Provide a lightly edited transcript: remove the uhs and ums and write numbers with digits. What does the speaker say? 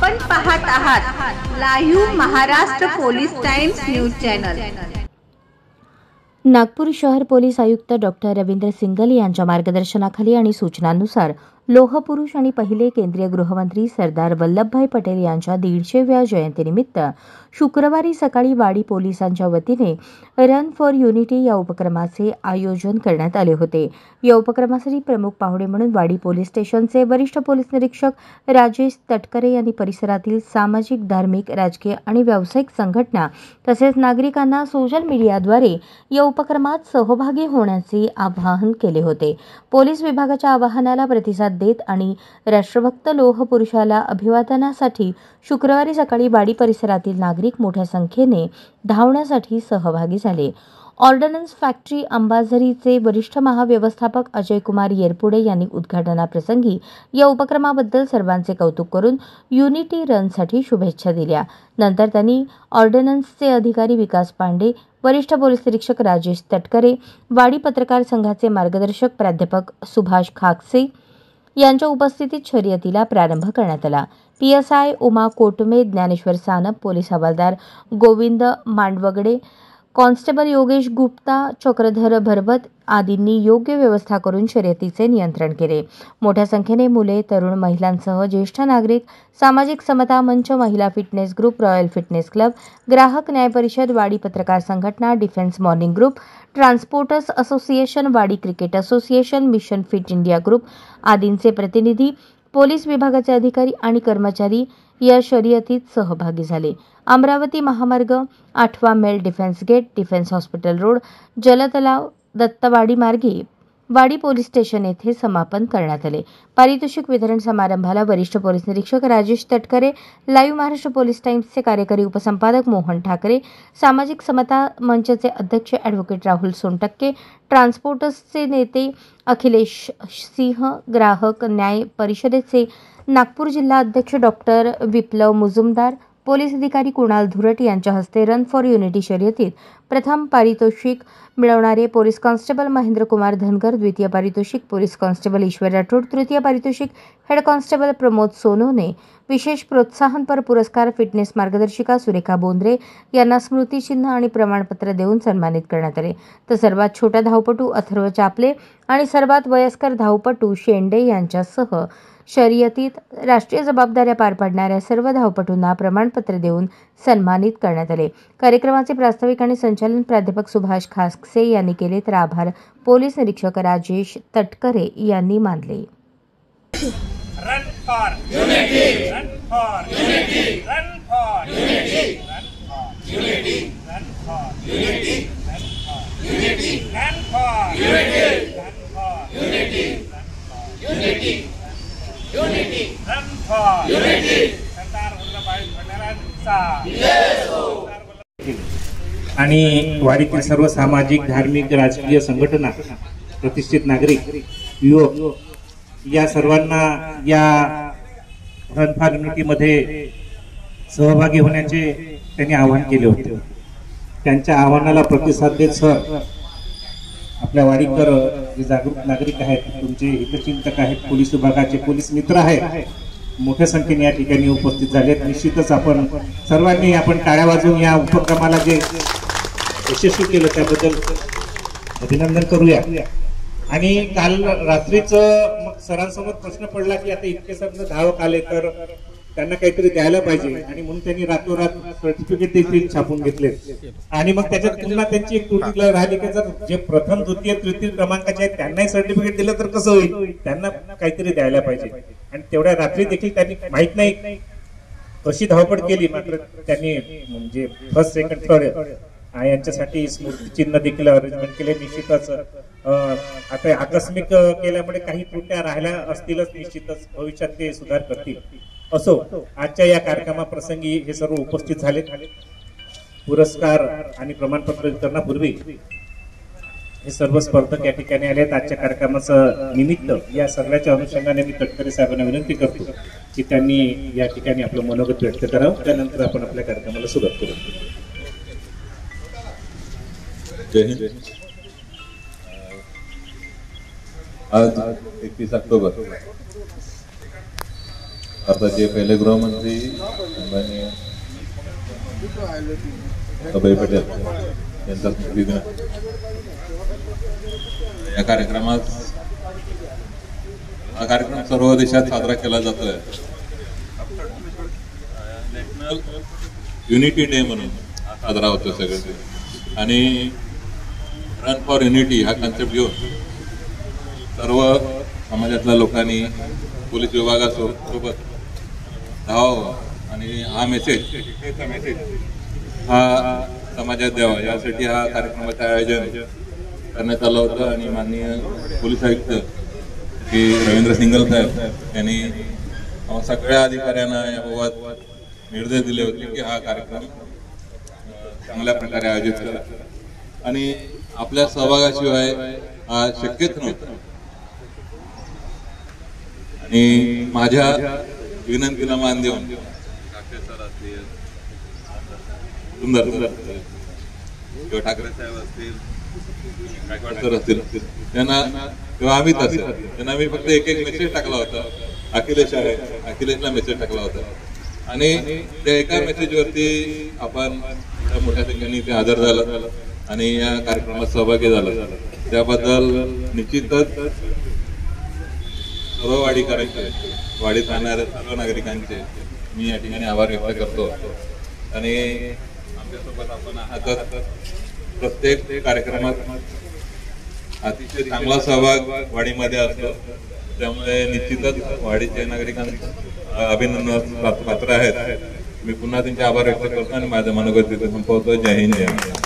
आपण पाहत आहात live Maharashtra police times news channel. Nagpur शहर पोलीस आयुक्त डॉक्टर रवींद्र सिंगल यांच्या मार्गदर्शनाखाली आणि सूचनांनुसार लोहपुरुष आणि पहिले केंद्रीय गृहमंत्री सरदार वल्लभभाई पटेल यांच्या 150व्या जयंतीनिमित्त शुक्रवारी सकाळी वाडी पोलिसांच्या वतीने रन फॉर युनिटी या उपक्रमाचे आयोजन करण्यात आले होते। या उपक्रमासाठी प्रमुख पाहुणे म्हणून वाडी पोलीस स्टेशनचे वरिष्ठ पोलीस निरीक्षक राजेश तटकरे यांनी परिसरातील सामाजिक, धार्मिक, राजकीय आणि व्यावसायिक संघटना तसेच नागरिकांना सोशल मीडियाद्वारे या उपक्रमात सहभागी होण्याचे आवाहन केले होते। पोलीस विभागाच्या आवाहनाला प्रतिसाद देत आणि राष्ट्रभक्त लोह पुरुषाला अभिवादनासाठी शुक्रवारी सकाळी वाडी परिसरातील नागरिक मोठ्या संख्येने धावण्यासाठी सहभागी झाले। ऑर्डनन्स फॅक्टरी अंबाझरीचे वरिष्ठ महाव्यवस्थापक अजय कुमार येरपुडे यांनी उद्घाटनाप्रसंगी या उपक्रमाबद्दल सर्वांचे कौतुक करून युनिटी रनसाठी शुभेच्छा दिल्या। नंतर त्यांनी ऑर्डनन्सचे अधिकारी विकास पांडे, वरिष्ठ पोलीस निरीक्षक राजेश तटकरे, वाडी पत्रकार संघाचे मार्गदर्शक प्राध्यापक सुभाष खाकसे यांच्या उपस्थितीत शर्यतीला प्रारंभ करण्यात आला। PSI उमा कोटमे, ज्ञानेश्वर सानप, पोलीस हवालदार गोविंद मांडवगडे, कॉन्स्टेबल योगेश गुप्ता, चक्रधर भरवत आदींनी योग्य व्यवस्था करून शर्यतीचे नियंत्रण केले। मोठ्या संख्येने मुले, तरुण, महिलांसह ज्येष्ठ नागरिक, सामाजिक समता मंच, महिला fitness group, royal fitness club, ग्राहक न्याय परिषद, वाडी पत्रकार संघटना, defence morning group, transporters association, वाडी cricket association, mission fit India group आदींचे प्रतिनिधी, पोलीस विभागाचे अधिकारी आणि कर्मचारी या शर्यतीत सहभागी झाले। अमरावती महामार्ग, 8वा mile, defence gate, defence hospital road, जलतलाव, दत्तवाडी मार्गे वाडी पोलीस स्टेशन येथे समापन करण्यात आले। पारितोषिक वितरण समारंभाला वरिष्ठ पोलीस निरीक्षक राजेश तटकरे, लाईव्ह महाराष्ट्र पोलीस टाइम्सचे कार्यकारी उपसंपादक मोहन ठाकरे, सामाजिक समता मंचचे अध्यक्ष ॲडव्होकेट राहुल सोनटक्के, ट्रान्सपोर्टर्सचे नेते अखिलेश सिंह, ग्राहक न्याय परिषदेचे नागपूर जिल्हा अध्यक्ष डॉक्टर विप्लव मुजुमदार, पोलीस अधिकारी कुणाल धुरट यांच्या हस्ते रन फॉर युनिटी शर्यतीत प्रथम पारितोषिक मिळवणारे पोलीस कॉन्स्टेबल महेंद्र कुमार धनगर, द्वितीय पारितोषिक पोलीस कॉन्स्टेबल ईश्वर राठोड, तृतीय पारितोषिक हेड कॉन्स्टेबल प्रमोद सोनोने, विशेष प्रोत्साहनपर पुरस्कार फिटनेस मार्गदर्शिका सुरेखा बोंद्रे यांना स्मृतिचिन्ह आणि प्रमाणपत्र देऊन सन्मानित करण्यात आले। तर सर्वात छोटा धावपटू अथर्व चापले आणि सर्वात वयस्कर धावपटू शेंडे यांच्यासह शर्यतीत राष्ट्रीय जबाबदाऱ्या पार पाडणाऱ्या सर्व धावपटूंना प्रमाणपत्र देऊन सन्मानित करण्यात आले। कार्यक्रमाचे प्रास्ताविक आणि संचालन प्राध्यापक सुभाष खाकसे यांनी केले, तर आभार पोलीस निरीक्षक राजेश तटकरे यांनी मानले। Run for unity, run for unity, run for unity, run for unity, run for unity, run for unity, run for unity, run for unity, run for unity, unity, run for unity, Sardar Vallabhbhai पटेलांचा जय हो। आणि वाडीतील सर्व सामाजिक, धार्मिक, राजकीय संघटना, प्रतिष्ठित नागरिक, युवक या सर्वांना या रन फॉर युनिटीमध्ये सहभागी होण्याचे त्यांनी आवाहन केले होते। त्यांच्या आवाहनाला प्रतिसाद देत सर आपल्या वाडीकर जे जागरूक नागरिक आहेत, तुमचे हितचिंतक आहेत, पोलीस विभागाचे पोलीस मित्र आहेत, मोठ्या संख्येने या ठिकाणी उपस्थित झालेत। निश्चितच आपण सर्वांनी टाळ्या वाजवून या उपक्रमाला जे यशस्वी केलं त्याबद्दल अभिनंदन करूया। आणि काल रात्रीच मग सरांसमोर प्रश्न पडला की आता इतके सर धावक आले तर त्यांना काहीतरी द्यायला पाहिजे, आणि म्हणून त्यांनी रातोरात सर्टिफिकेट देखील छापून घेतले। आणि मग त्याच्यात पुन्हा त्यांची एक त्रुटी राहिली की जर जे प्रथम, द्वितीय, तृतीय क्रमांकाचे आहेत त्यांनाही सर्टिफिकेट दिलं तर कसं होईल, त्यांना काहीतरी द्यायला पाहिजे। आणि तेवढ्या रात्री देखील त्यांनी माहित नाही कशी धावपळ केली, मात्र त्यांनी म्हणजे फर्स्ट, सेकंड, थर्ड यांच्यासाठी स्मृतिचिन्ह देखील अरेंजमेंट केले। निश्चितच आता आकस्मिक केल्यामुळे काही त्रुट्या राहिल्या असतीलच, निश्चितच भविष्यात ते सुधार करतील। असो, आजच्या या कार्यक्रमाप्रसंगी हे सर्व उपस्थित झाले। पुरस्कार आणि प्रमाणपत्र वितरणापूर्वी हे सर्व स्पर्धक या ठिकाणी आलेत। आजच्या कार्यक्रमाचं निमित्त या सर्वांच्या अनुषंगाने मी तटकरे साहेबांना विनंती करतो की त्यांनी या ठिकाणी आपलं मनोगत व्यक्त करावं, त्यानंतर आपण आपल्या कार्यक्रमाला सुरुवात करू। आज 31 ऑक्टोबर भारताचे पहिले गृहमंत्री माननीय वल्लभभाई पटेल यांचा स्मृती दिन या कार्यक्रमात हा कार्यक्रम सर्व देशात साजरा केला जातोय. नॅशनल युनिटी डे म्हणून साजरा होतो सगळे आणि रन फॉर युनिटी हा कॉन्सेप्ट घेऊन सर्व समाजातल्या लोकांनी पोलीस विभागासोबत धावावं आणि हा मेसेज हा समाजात द्यावा यासाठी हा कार्यक्रमाचं आयोजन करण्यात आलं होतं. आणि माननीय पोलीस आयुक्त श्री रवींद्र सिंगल साहेब यांनी सगळ्या अधिकाऱ्यांना याबाबत निर्देश दिले होते की हा कार्यक्रम चांगल्या प्रकारे आयोजित करा आणि आपल्या सहभागाशिवाय हा शक्यच नव्हता. आणि माझ्या विनंतीला मान देऊन सुंदर किंवा ठाकरे साहेब असतील, गायकवाड सर असतील, त्यांना किंवा अमित असेल, त्यांना मी फक्त एक मेसेज टाकला होता. अखिलेशला मेसेज टाकला होता आणि त्या एका मेसेजवरती आपण मोठ्या संख्येने ते हजर झालं आणि या कार्यक्रमात सहभागी झाला. त्याबद्दल निश्चितच सर्व वाडीकरांचे, वाडीत राहणाऱ्या सर्व नागरिकांचे मी या ठिकाणी आभार व्यक्त करतो. आणि आमच्यासोबत आपण आहात. प्रत्येक कार्यक्रमात अतिशय चांगला सहभाग वाडीमध्ये असतो, त्यामुळे निश्चितच वाडीचे नागरिकांना अभिनंदन पात्र आहेत. मी पुन्हा त्यांचे आभार व्यक्त करतो आणि माझं मनोगत तिथे संपवतो. जय हिंद, जय महाराष्ट्र.